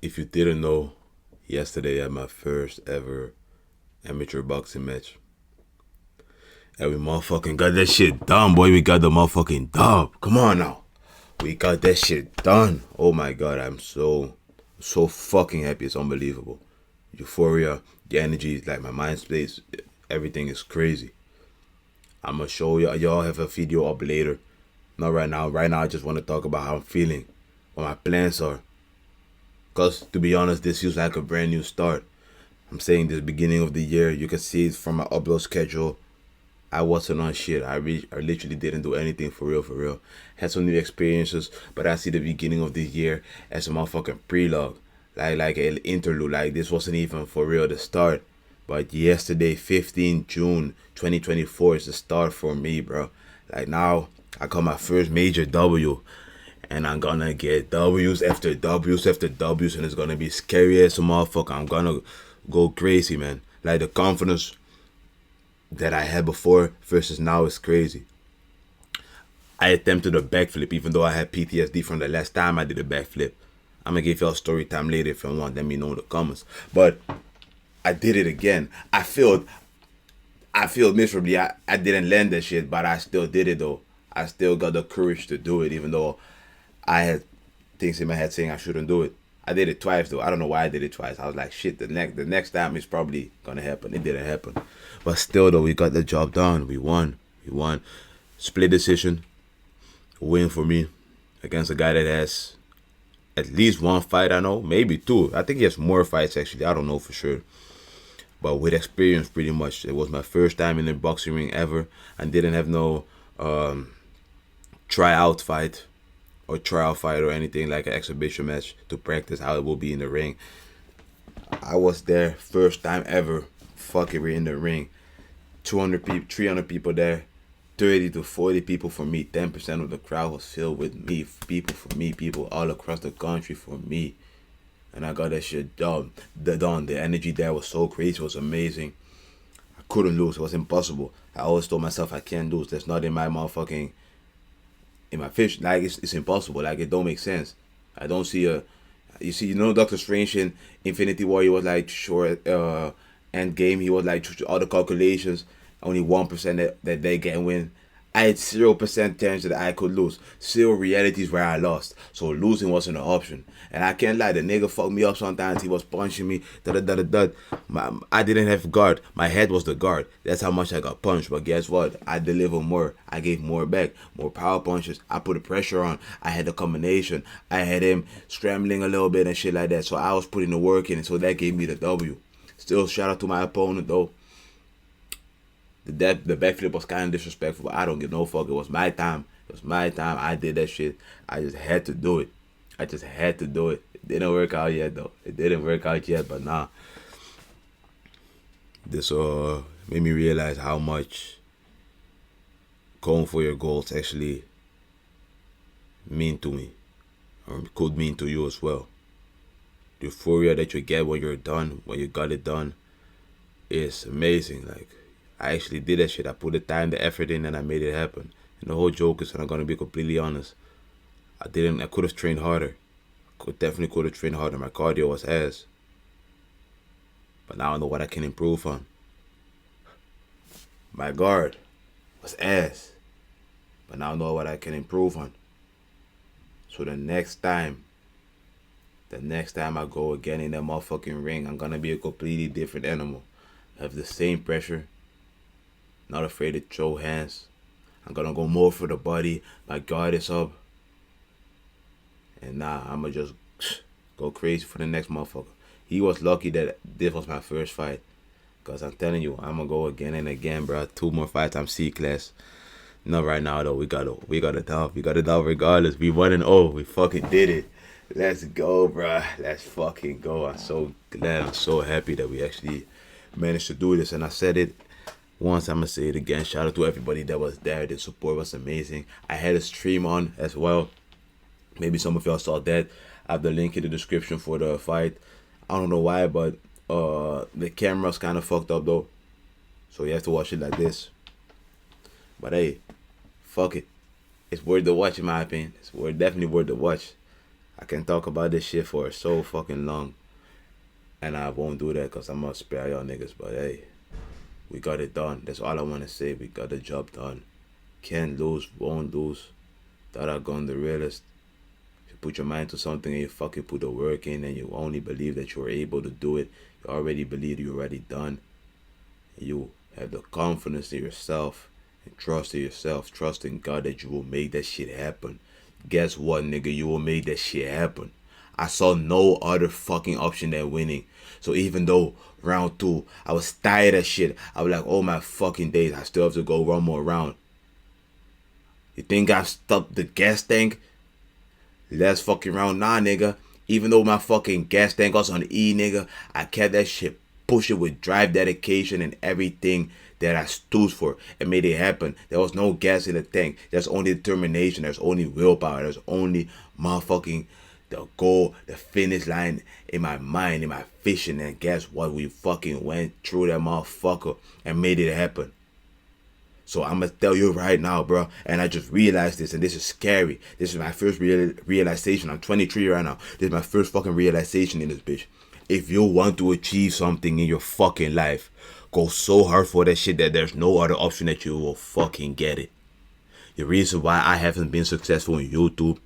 If you didn't know, yesterday I had my first ever amateur boxing match. And we motherfucking got that shit done, boy. We got the motherfucking dub. Come on now. We got that shit done. Oh my god, I'm so fucking happy. It's unbelievable. Euphoria, the energy, like my mind space, everything is crazy. I'm gonna show you. Y'all have a video up later. Not right now. Right now, I just want to talk about how I'm feeling, what my plans are. Cause to be honest, this feels like a brand new start. I'm saying this beginning of the year. You can see it from my upload schedule. I wasn't on shit. I literally didn't do anything for real, for real. Had some new experiences, but I see the beginning of the year as a motherfucking prelogue, like an interlude. Like this wasn't even for real the start. But yesterday, 15 June 2024 is the start for me, bro. Like now, I got my first major W, and I'm gonna get W's after W's after W's, and it's gonna be scary as a motherfucker. I'm gonna go crazy, man. Like the confidence that I had before versus now is crazy. I attempted a backflip even though I had PTSD from the last time I did a backflip. I'm gonna give y'all story time later if you want. Let me know in the comments. But I did it again. I feel miserably. I didn't land that shit, but I still did it though. I still got the courage to do it, even though I had things in my head saying I shouldn't do it. I did it twice though. I don't know why I did it twice. I was like, shit, the next time is probably gonna happen. It didn't happen. But still though, we got the job done. We won. We won. Split decision. Win for me against a guy that has at least one fight, I know. Maybe two. I think he has more fights actually. I don't know for sure. But with experience pretty much. It was my first time in a boxing ring ever. I didn't have no tryout fight or trial fight or anything like an exhibition match to practice how it will be in the ring. I was there first time ever fucking in the ring. 200 people, 300 people there. 30 to 40 people for me. 10% of the crowd was filled with me. People for me. People all across the country for me. And I got that shit done. The energy there was so crazy. It was amazing. I couldn't lose. It was impossible. I always told myself I can't lose. That's not in my motherfucking in my fish. Like it's impossible. Like it don't make sense. I don't see a. You see, Doctor Strange in Infinity War. He was like short. End game. He was like all the calculations. Only 1% that they can win. I had 0% chance that I could lose. Still, realities where I lost. So losing wasn't an option. And I can't lie, the nigga fucked me up sometimes. He was punching me. Da da da da da. I didn't have guard. My head was the guard. That's how much I got punched. But guess what? I delivered more. I gave more back. More power punches. I put the pressure on. I had the combination. I had him scrambling a little bit and shit like that. So I was putting the work in. So that gave me the W. Still, shout out to my opponent though. The backflip was kind of disrespectful, but I don't give no fuck. It was my time. It was my time. I did that shit. I just had to do it. I just had to do it. It didn't work out yet, though. It didn't work out yet, but nah. This made me realize how much going for your goals actually mean to me, or could mean to you as well. The euphoria that you get when you're done, when you got it done, is amazing. Like, I actually did that shit. I put the time, the effort in, and I made it happen. And the whole joke is, and I'm gonna be completely honest, I could have trained harder. Definitely could have trained harder. My cardio was ass. But now I know what I can improve on. My guard was ass. But now I know what I can improve on. So the next time I go again in that motherfucking ring, I'm gonna be a completely different animal. Have the same pressure. Not afraid to throw hands. I'm gonna go more for the body. My guard is up. And now I'ma just go crazy for the next motherfucker. He was lucky that this was my first fight. Cause I'm telling you, I'ma go again and again, bro. 2 more fights, I'm C-class. Not right now though. We got a dub. We got a dub regardless. We 1-0. We fucking did it. Let's go, bro. Let's fucking go. I'm so glad. I'm so happy that we actually managed to do this. And I said it once, I'm gonna say it again. Shout out to everybody that was there. The support was amazing. I had a stream on as well. Maybe some of y'all saw that. I have the link in the description for the fight. I don't know why, but the camera's kind of fucked up though. So you have to watch it like this. But hey, fuck it. It's worth the watch in my opinion. Definitely worth the watch. I can talk about this shit for so fucking long. And I won't do that because I'm gonna spare y'all niggas. But hey, we got it done. That's all I want to say. We got the job done. Can't lose, won't lose. That I gone the realest. If you put your mind to something and you fucking put the work in and you only believe that you're able to do it, you already believe you're already done. You have the confidence in yourself and trust in yourself. Trust in God that you will make that shit happen. Guess what, nigga? You will make that shit happen. I saw no other fucking option than winning. So even though round 2, I was tired of shit, I was like, oh my fucking days, I still have to go one more round. You think I stopped the gas tank? Last fucking round, nah, nigga. Even though my fucking gas tank was on E, nigga, I kept that shit pushing with drive, dedication, and everything that I stood for and made it happen. There was no gas in the tank. There's only determination. There's only willpower. There's only motherfucking the goal, the finish line in my mind, in my vision. And guess what? We fucking went through that motherfucker and made it happen. So I'm gonna tell you right now, bro. And I just realized this, and this is scary. This is my first realization. I'm 23 right now. This is my first fucking realization in this bitch. If you want to achieve something in your fucking life, go so hard for that shit that there's no other option that you will fucking get it. The reason why I haven't been successful in YouTube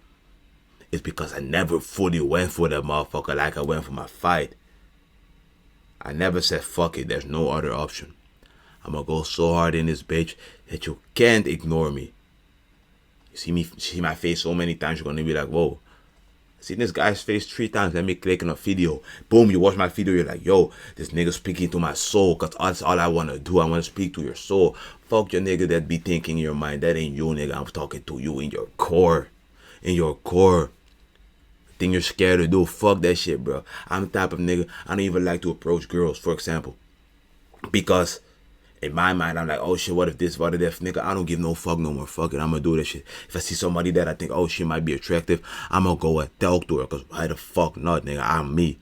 is because I never fully went for that motherfucker like I went for my fight. I never said fuck it, there's no other option. I'm gonna go so hard in this bitch that you can't ignore me. You see my face so many times, you're gonna be like, whoa. I seen this guy's face 3 times, let me click on a video. Boom, you watch my video, you're like, yo, this nigga speaking to my soul, cause that's all I wanna do. I wanna speak to your soul. Fuck your nigga that be thinking in your mind. That ain't you, nigga. I'm talking to you in your core. In your core. Thing you're scared to do, fuck that shit, bro. I'm the type of nigga, I don't even like to approach girls, for example. Because in my mind, I'm like, oh shit, what if this, what if that, nigga, I don't give no fuck no more, fuck it, I'm gonna do this shit. If I see somebody that I think, oh, she might be attractive, I'm gonna go and talk to her, cause why the fuck not, nigga, I'm me.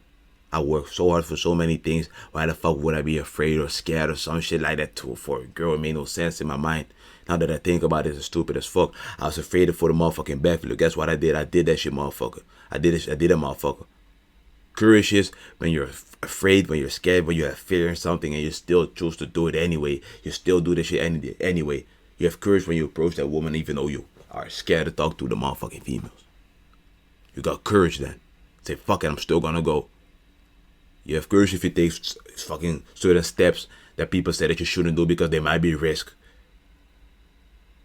I work so hard for so many things, why the fuck would I be afraid or scared or some shit like that too for a girl? It made no sense in my mind. Now that I think about it, it's stupid as fuck. I was afraid for the motherfucking backflip. Guess what I did? I did that shit, motherfucker. I did that motherfucker. Courage is when you're afraid, when you're scared, when you have fear in something and you still choose to do it anyway. You still do this shit anyway. You have courage when you approach that woman even though you are scared to talk to the motherfucking females. You got courage then. Say, fuck it, I'm still gonna go. You have courage if you take fucking certain steps that people say that you shouldn't do because they might be risk.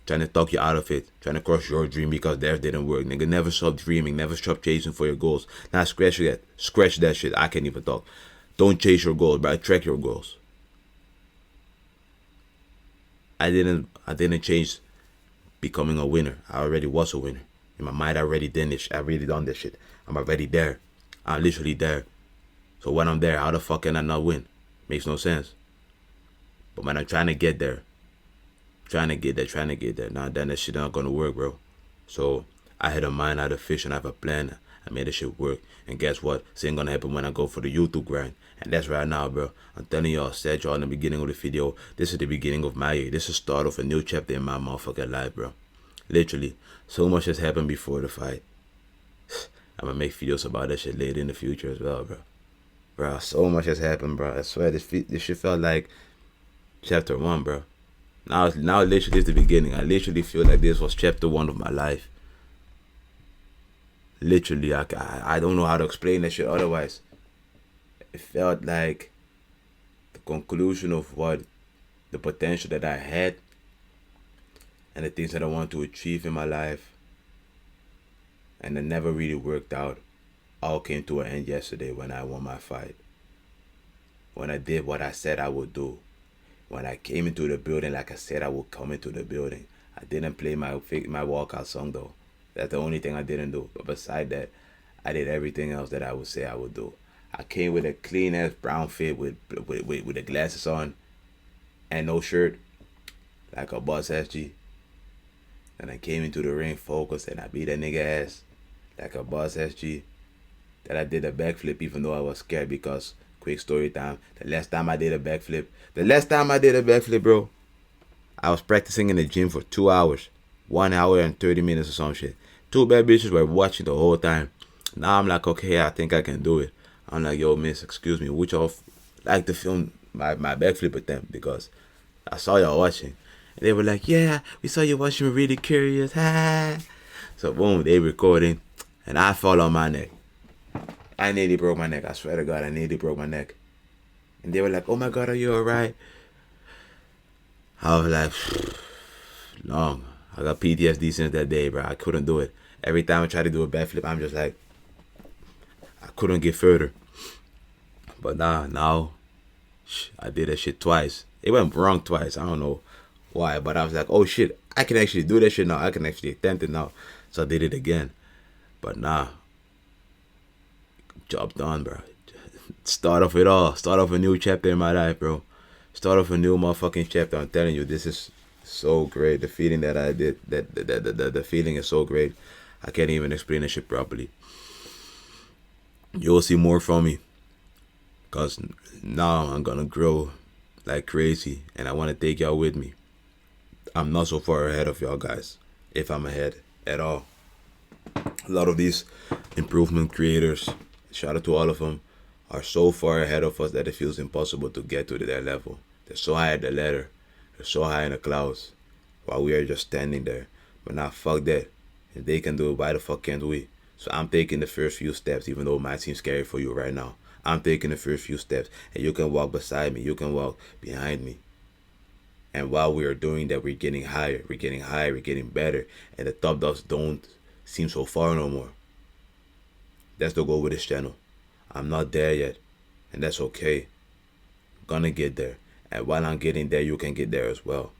Trying to talk you out of it. Trying to crush your dream because theirs didn't work. Nigga, never stop dreaming. Never stop chasing for your goals. Now scratch that. Scratch that shit. I can't even talk. Don't chase your goals, but track your goals. I didn't change becoming a winner. I already was a winner. In my mind, I already did this. I already done this shit. I'm already there. I'm literally there. So when I'm there, how the fuck can I not win? Makes no sense. But when I'm trying to get there, trying to get there. Now then that shit not gonna work, bro. So I had a mind, I had a vision, I have a plan. I made that shit work. And guess what? This ain't gonna happen when I go for the YouTube grind. And that's right now, bro. I'm telling y'all, I said y'all in the beginning of the video, this is the beginning of my year. This is the start of a new chapter in my motherfucking life, bro. Literally. So much has happened before the fight. I'm gonna make videos about that shit later in the future as well, bro. Bro, so much has happened, bro. I swear, this shit felt like chapter 1, bro. Now literally is the beginning. I literally feel like this was chapter 1 of my life. Literally, I don't know how to explain that shit otherwise. It felt like the conclusion of what the potential that I had and the things that I want to achieve in my life, and it never really worked out, all came to an end yesterday when I won my fight. When I did what I said I would do. When I came into the building like I said I would come into the building. I didn't play my walkout song though. That's the only thing I didn't do. But beside that, I did everything else that I would say I would do. I came with a clean ass brown fit with the glasses on and no shirt, like a boss SG. And I came into the ring focused and I beat that nigga ass like a boss SG. That I did a backflip even though I was scared because, quick story time, the last time I did a backflip, bro, I was practicing in the gym for 2 hours. 1 hour and 30 minutes or some shit. 2 bad bitches were watching the whole time. Now I'm like, okay, I think I can do it. I'm like, yo, miss, excuse me, would y'all like to film my backflip with them? Because I saw y'all watching. And they were like, yeah, we saw you watching, we're really curious. So boom, they recording. And I fall on my neck. I nearly broke my neck. I swear to God, I nearly broke my neck. And they were like, oh my God, are you alright? I was like, long. I got PTSD since that day, bro. I couldn't do it. Every time I try to do a backflip, I'm just like, I couldn't get further. But now, I did that shit twice. It went wrong twice. I don't know why, but I was like, oh shit, I can actually do that shit now. I can actually attempt it now. So I did it again. But job done, bro. Start off it all. Start off a new chapter in my life, bro. Start off a new motherfucking chapter. I'm telling you, this is so great. The feeling that I did, the feeling is so great. I can't even explain this shit properly. You'll see more from me. Because now I'm going to grow like crazy. And I want to take y'all with me. I'm not so far ahead of y'all guys. If I'm ahead at all. A lot of these improvement creators, shout out to all of them, are so far ahead of us that it feels impossible to get to their level. They're so high at the ladder. They're so high in the clouds. While we are just standing there. But now fuck that. If they can do it, why the fuck can't we? So I'm taking the first few steps, even though it might seem scary for you right now. I'm taking the first few steps. And you can walk beside me. You can walk behind me. And while we are doing that, we're getting higher. We're getting higher. We're getting better. And the top dots don't seem so far no more. That's the goal with this channel. I'm not there yet. And that's okay. I'm gonna get there. And while I'm getting there, you can get there as well.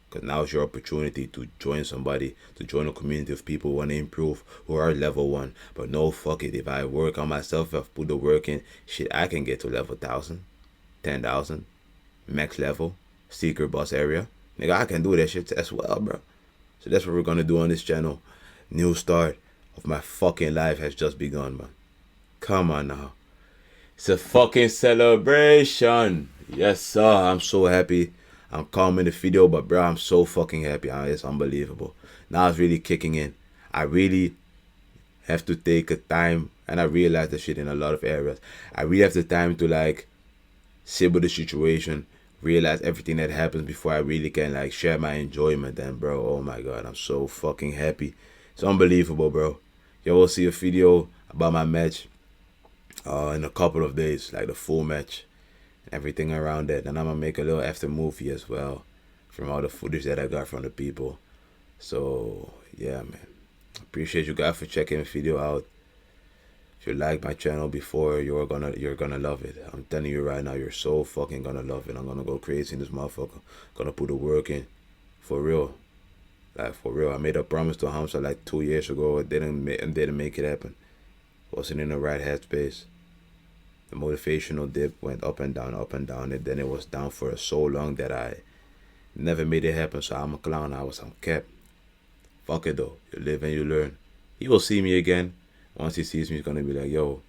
Because now is your opportunity to join somebody, to join a community of people who want to improve, who are level 1. But no, fuck it. If I work on myself, if I put the work in, shit, I can get to level 1,000, 10,000, max level, secret boss area. Nigga, I can do that shit as well, bro. So that's what we're going to do on this channel. New start of my fucking life has just begun, man. Come on now. It's a fucking celebration. Yes, sir. I'm so happy. I'm calm in the video, but bro, I'm so fucking happy. It's unbelievable. Now it's really kicking in. I really have to take a time, and I realize the shit in a lot of areas. I really have the time to like sit with the situation, realize everything that happens before I really can like share my enjoyment. And bro, oh my God, I'm so fucking happy. It's unbelievable, bro. You will see a video about my match in a couple of days, like the full match. Everything around that. And I'm gonna make a little after movie as well from all the footage that I got from the people. So yeah, man, appreciate you guys for checking the video out. If you liked my channel before, you're gonna love it. I'm telling you right now, you're so fucking gonna love it. I'm gonna go crazy in this motherfucker. Gonna put the work in for real. Like for real. I made a promise to Hamza like 2 years ago. It didn't make it happen. Wasn't in the right headspace. The motivational dip went up and down, and then it was down for so long that I never made it happen. So I'm a clown. I'm kept. Fuck it though. You live and you learn. He will see me again. Once he sees me, he's gonna be like, yo,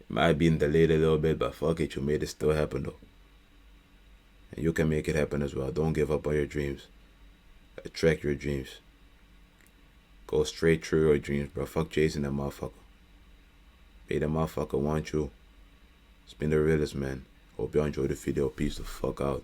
it might be delayed a little bit, but fuck it, you made it still happen though. And you can make it happen as well. Don't give up on your dreams. Attract your dreams. Go straight through your dreams, bro. Fuck chasing that motherfucker. May the motherfucker want you. It's been DaRealest, man. Hope y'all enjoyed the video. Peace the fuck out.